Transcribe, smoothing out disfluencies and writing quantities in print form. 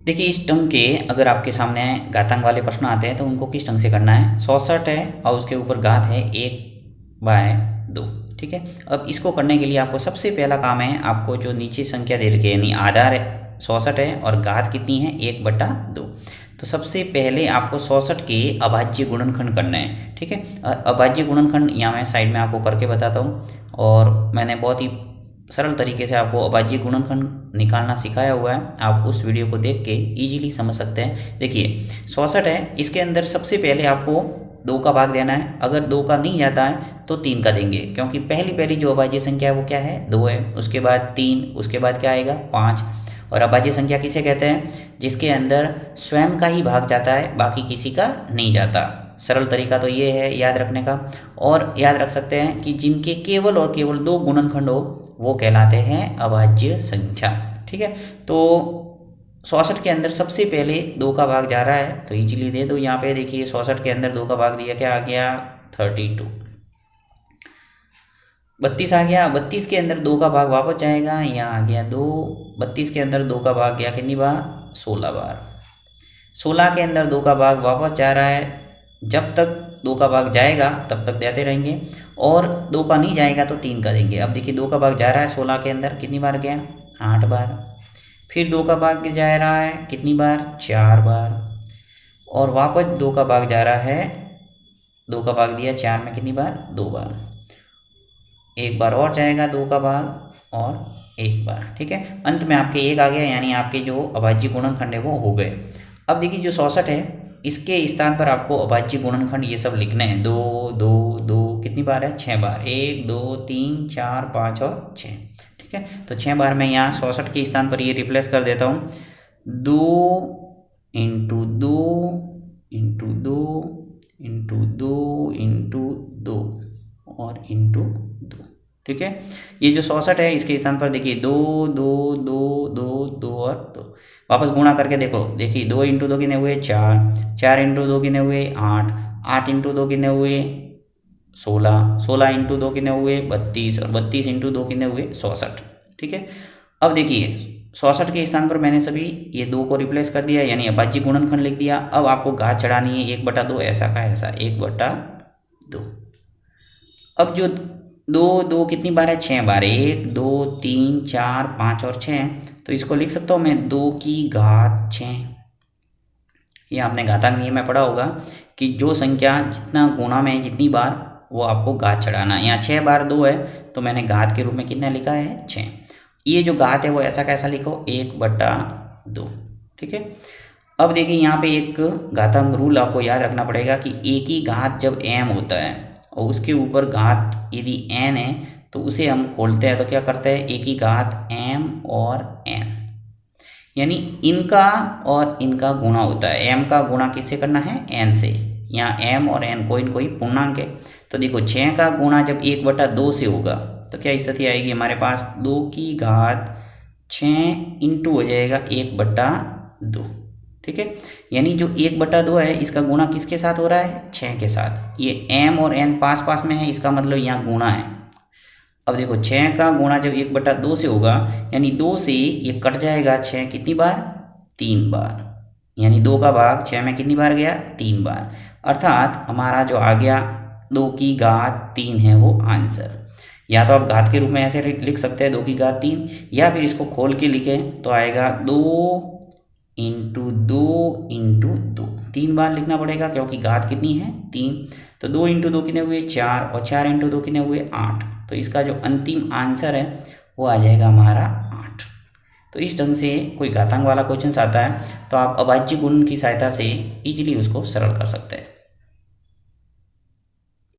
देखिए इस ढंग के अगर आपके सामने घातांक वाले प्रश्न आते हैं तो उनको किस ढंग से करना है। 66 है और उसके ऊपर घात है 1/2। ठीक है, अब इसको करने के लिए आपको सबसे पहला काम है, आपको जो नीचे संख्या दे रखी है यानी आधार 66 है और घात कितनी है 1/2। तो सबसे पहले आपको 66 के अभाज्य गुणनखंड करना है। ठीक है, अभाज्य गुणनखंड यहाँ मैं साइड में आपको करके बताता हूँ और मैंने बहुत ही सरल तरीके से आपको अभाज्य गुणनखंड निकालना सिखाया हुआ है। आप उस वीडियो को देख के इजीली समझ सकते हैं। देखिए 66 है, इसके अंदर सबसे पहले आपको 2 का भाग देना है। अगर 2 का नहीं जाता है तो 3 का देंगे, क्योंकि पहली जो अभाज्य संख्या है वो क्या है 2 है, उसके बाद 3, उसके बाद क्या आएगा 5। और अभाज्य संख्या किसे कहते हैं, जिसके अंदर स्वयं का ही भाग जाता है, बाकी किसी का नहीं जाता। सरल तरीका तो ये है याद रखने का। और याद रख सकते हैं कि जिनके केवल और केवल 2 गुणनखंड हो वो कहलाते हैं अभाज्य संख्या। ठीक है, तो 66 के अंदर सबसे पहले 2 का भाग जा रहा है तो इजीली दे दो। यहाँ पे देखिए 66 के अंदर 2 का भाग दिया, क्या आ गया 32। 32 आ गया, 32 के अंदर 2 का भाग वापस जाएगा, यहाँ आ गया 2। 32 के अंदर 2 का भाग गया कितनी बार 16 बार। 16 के अंदर 2 का भाग वापस जा रहा है, जब तक 2 का भाग जाएगा तब तक देते रहेंगे, और 2 का नहीं जाएगा तो 3 का देंगे। अब देखिए 2 का भाग जा रहा है 16 के अंदर, कितनी बार गया 8 बार। फिर 2 का भाग जा रहा है कितनी बार 4 बार, और वापस 2 का भाग जा रहा है, 2 का भाग दिया 4 में कितनी बार 2 बार। एक बार और जाएगा 2 का भाग और 1 बार। ठीक है, अंत में आपके 1 आ गया, यानी आपके जो अभाज्य गुणनखंड है वो हो गए। अब देखिए जो 66 है इसके स्थान पर आपको अभाज्य गुणनखंड ये सब लिखने हैं। 2 2 2 कितनी बार है 6 बार, 1 2 3 4 5 और 6। ठीक है, तो 6 बार मैं यहाँ 66 के स्थान पर ये रिप्लेस कर देता हूँ। 2 इंटू 2 इंटू 2 इंटू 2 इंटू 2 और इंटू 2। ठीक है, ये जो 66 है इसके स्थान पर देखिए 2 2 2 2 2 और 2। वापस गुणा करके देखो, देखिए 2 इंटू 2 कितने हुए 4, 4 इंटू 2 कितने हुए 8, 8 इंटू 2 कितने हुए 16, 16 इंटू 2 कितने हुए 32 और 32 इंटू 2 कितने हुए 66। ठीक है, अब देखिए 66 के स्थान पर मैंने सभी ये 2 को रिप्लेस कर दिया, यानी अभाज्य गुणनखंड लिख दिया। अब आपको घात चढ़ानी है 1/2, ऐसा का ऐसा 1/2। अब जो 2 2 कितनी बार है 6 बार, 1 2 3 4 5 और 6, तो इसको लिख सकता हूँ मैं 2 की घात 6। ये आपने घातांक नियम में पढ़ा होगा कि जो संख्या जितना गुणा में जितनी बार वो आपको घात चढ़ाना है। यहाँ 6 बार 2 है तो मैंने घात के रूप में कितना लिखा है 6। ये जो घात है वो ऐसा कैसा लिखो 1/2। ठीक है, अब देखिए यहाँ पे एक घातांक रूल आपको याद रखना पड़ेगा कि एक ही घात जब m होता है और उसके ऊपर घात यदि n है तो उसे हम खोलते हैं तो क्या करते हैं एक ही घात m और n, यानी इनका और इनका गुणा होता है। m का गुणा किससे करना है n से। यहाँ m और n कोई पूर्णांक है, तो देखो 6 का गुणा जब 1/2 से होगा तो क्या स्थिति आएगी हमारे पास 2 की घात 6 इंटू हो जाएगा 1/2। ठीक है, यानी जो 1/2 है इसका गुणा किसके साथ हो रहा है 6 के साथ। ये m और n पास पास में है, इसका मतलब यहाँ गुणा है। अब देखो 6 का गुणा जब 1/2 से होगा यानी 2 से ये कट जाएगा 6 कितनी बार 3 बार, यानी 2 का भाग 6 में कितनी बार गया 3 बार, अर्थात हमारा जो आ गया 2 की घात 3 है वो आंसर। या तो आप घात के रूप में ऐसे लिख सकते हैं 2 की घात 3, या फिर इसको खोल के लिखें तो आएगा 2 इंटू 2 इंटू 2। 3 बार लिखना पड़ेगा क्योंकि घात कितनी है 3, तो 2 इंटू 2 कितने हुए 4 और 4 इंटू 2 कितने हुए 8। तो इसका जो अंतिम आंसर है वो आ जाएगा हमारा 8। तो इस ढंग से कोई घातांक वाला क्वेश्चन आता है तो आप अभाज्य गुणन की सहायता से इजीली उसको सरल कर सकते हैं।